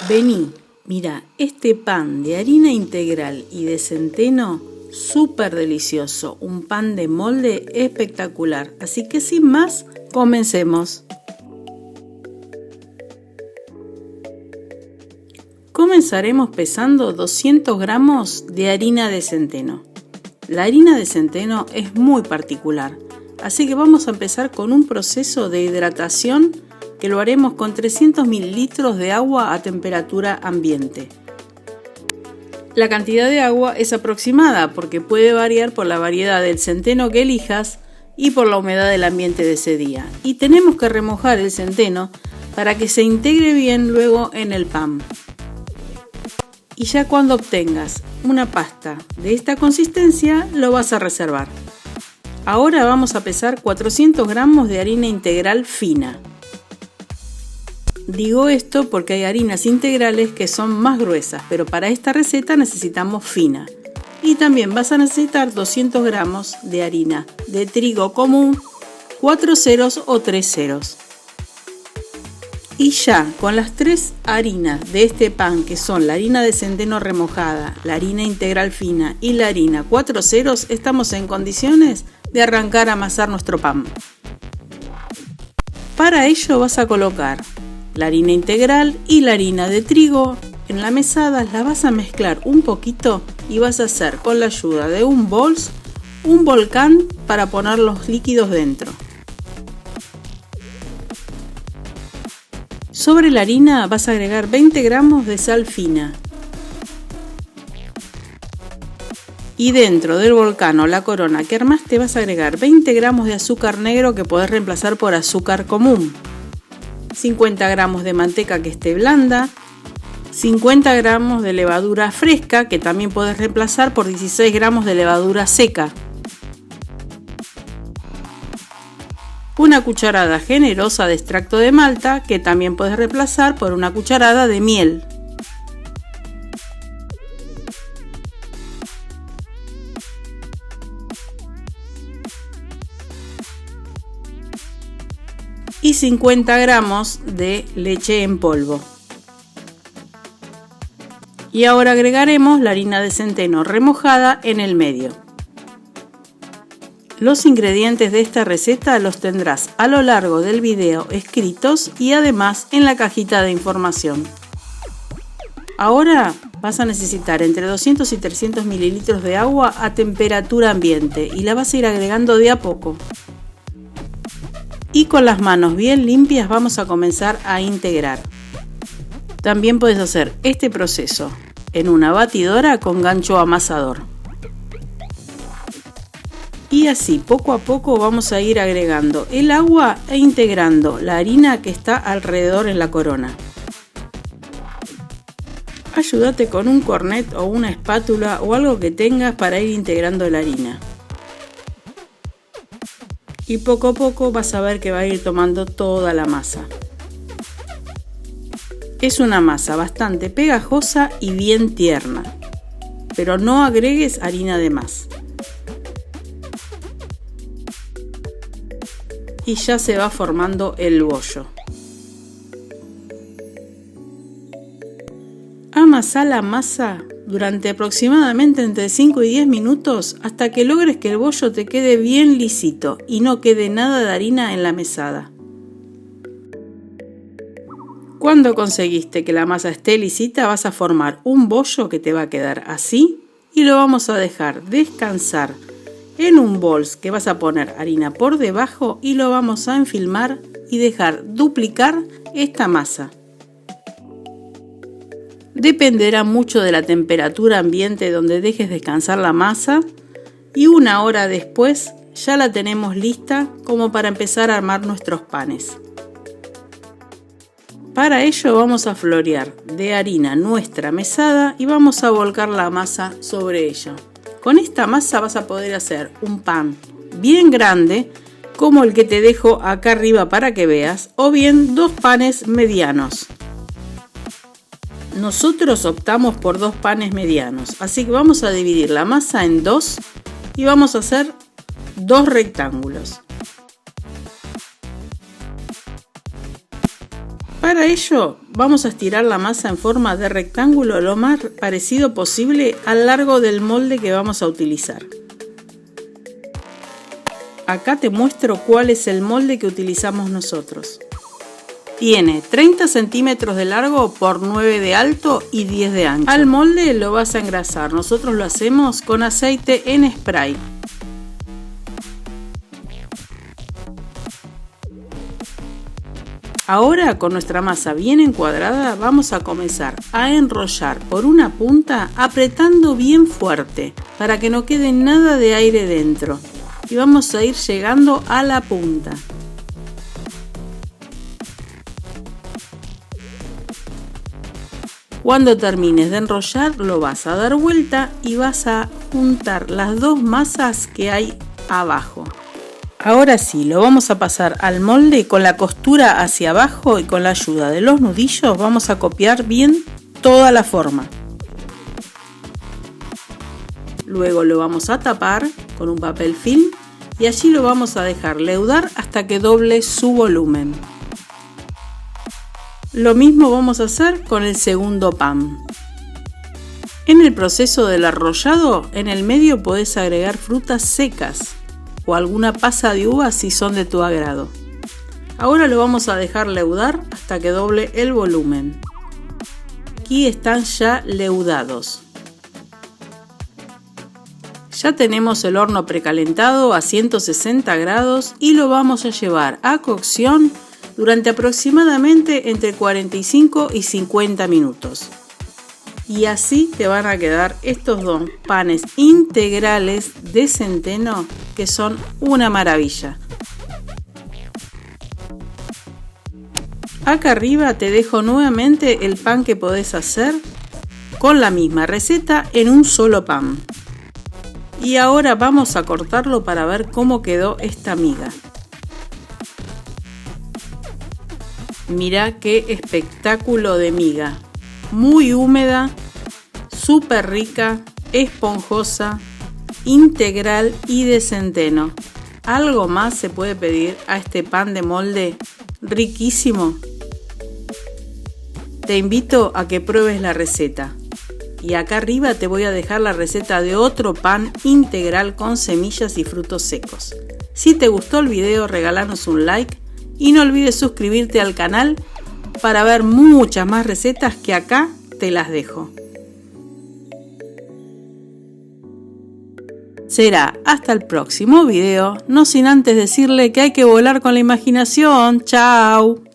Vení, mira, este pan de harina integral y de centeno, súper delicioso, un pan de molde espectacular. Así que sin más, comencemos. Comenzaremos pesando 200 gramos de harina de centeno. La harina de centeno es muy particular, así que vamos a empezar con un proceso de hidratación que lo haremos con 300 mililitros de agua a temperatura ambiente. La cantidad de agua es aproximada porque puede variar por la variedad del centeno que elijas y por la humedad del ambiente de ese día. Y tenemos que remojar el centeno para que se integre bien luego en el pan. Y ya cuando obtengas una pasta de esta consistencia, lo vas a reservar. Ahora vamos a pesar 400 gramos de harina integral fina. Digo esto porque hay harinas integrales que son más gruesas, pero para esta receta necesitamos fina. Y también vas a necesitar 200 gramos de harina de trigo común, 4 ceros o 3 ceros. Y ya con las tres harinas de este pan, que son la harina de centeno remojada, la harina integral fina y la harina 4 ceros, estamos en condiciones de arrancar a amasar nuestro pan. Para ello vas a colocar la harina integral y la harina de trigo en la mesada, la vas a mezclar un poquito y vas a hacer con la ayuda de un bols un volcán para poner los líquidos dentro. Sobre la harina vas a agregar 20 gramos de sal fina. Y dentro del volcán o la corona que armaste vas a agregar 20 gramos de azúcar negro que podés reemplazar por azúcar común. 50 gramos de manteca que esté blanda, 50 gramos de levadura fresca que también podés reemplazar por 16 gramos de levadura seca, una cucharada generosa de extracto de malta que también podés reemplazar por una cucharada de miel. Y 50 gramos de leche en polvo. Y ahora agregaremos la harina de centeno remojada en el medio. Los ingredientes de esta receta los tendrás a lo largo del video escritos y además en la cajita de información. Ahora vas a necesitar entre 200 y 300 mililitros de agua a temperatura ambiente y la vas a ir agregando de a poco. Y con las manos bien limpias vamos a comenzar a integrar. También puedes hacer este proceso en una batidora con gancho amasador. Y así poco a poco vamos a ir agregando el agua e integrando la harina que está alrededor en la corona. Ayúdate con un cornet o una espátula o algo que tengas para ir integrando la harina. Y poco a poco vas a ver que va a ir tomando toda la masa. Es una masa bastante pegajosa y bien tierna, pero no agregues harina de más. Y ya se va formando el bollo. Amasa la masa durante aproximadamente entre 5 y 10 minutos hasta que logres que el bollo te quede bien lisito y no quede nada de harina en la mesada. Cuando conseguiste que la masa esté lisita, vas a formar un bollo que te va a quedar así y lo vamos a dejar descansar en un bols que vas a poner harina por debajo y lo vamos a enfilmar y dejar duplicar esta masa. Dependerá mucho de la temperatura ambiente donde dejes descansar la masa y una hora después ya la tenemos lista como para empezar a armar nuestros panes. Para ello vamos a florear de harina nuestra mesada y vamos a volcar la masa sobre ella. Con esta masa vas a poder hacer un pan bien grande como el que te dejo acá arriba para que veas, o bien dos panes medianos. Nosotros optamos por dos panes medianos, así que vamos a dividir la masa en dos y vamos a hacer dos rectángulos. Para ello vamos a estirar la masa en forma de rectángulo lo más parecido posible al largo del molde que vamos a utilizar. Acá te muestro cuál es el molde que utilizamos nosotros. Tiene 30 centímetros de largo por 9 de alto y 10 de ancho. Al molde lo vas a engrasar. Nosotros lo hacemos con aceite en spray. Ahora, con nuestra masa bien encuadrada, vamos a comenzar a enrollar por una punta apretando bien fuerte para que no quede nada de aire dentro. Y vamos a ir llegando a la punta. Cuando termines de enrollar, lo vas a dar vuelta y vas a juntar las dos masas que hay abajo. Ahora sí, lo vamos a pasar al molde con la costura hacia abajo y con la ayuda de los nudillos vamos a copiar bien toda la forma. Luego lo vamos a tapar con un papel film y allí lo vamos a dejar leudar hasta que doble su volumen. Lo mismo vamos a hacer con el segundo pan. En el proceso del arrollado, en el medio podés agregar frutas secas o alguna pasa de uva si son de tu agrado. Ahora lo vamos a dejar leudar hasta que doble el volumen. Aquí están ya leudados. Ya tenemos el horno precalentado a 160 grados y lo vamos a llevar a cocción durante aproximadamente entre 45 y 50 minutos. Y así te van a quedar estos dos panes integrales de centeno que son una maravilla. Acá arriba te dejo nuevamente el pan que podés hacer con la misma receta en un solo pan. Y ahora vamos a cortarlo para ver cómo quedó esta miga. Mirá qué espectáculo de miga. Muy húmeda, súper rica, esponjosa, integral y de centeno. ¿Algo más se puede pedir a este pan de molde riquísimo? Te invito a que pruebes la receta. Y acá arriba te voy a dejar la receta de otro pan integral con semillas y frutos secos. Si te gustó el video, regalanos un like y no olvides suscribirte al canal para ver muchas más recetas que acá te las dejo. Será hasta el próximo video, no sin antes decirle que hay que volar con la imaginación. ¡Chao!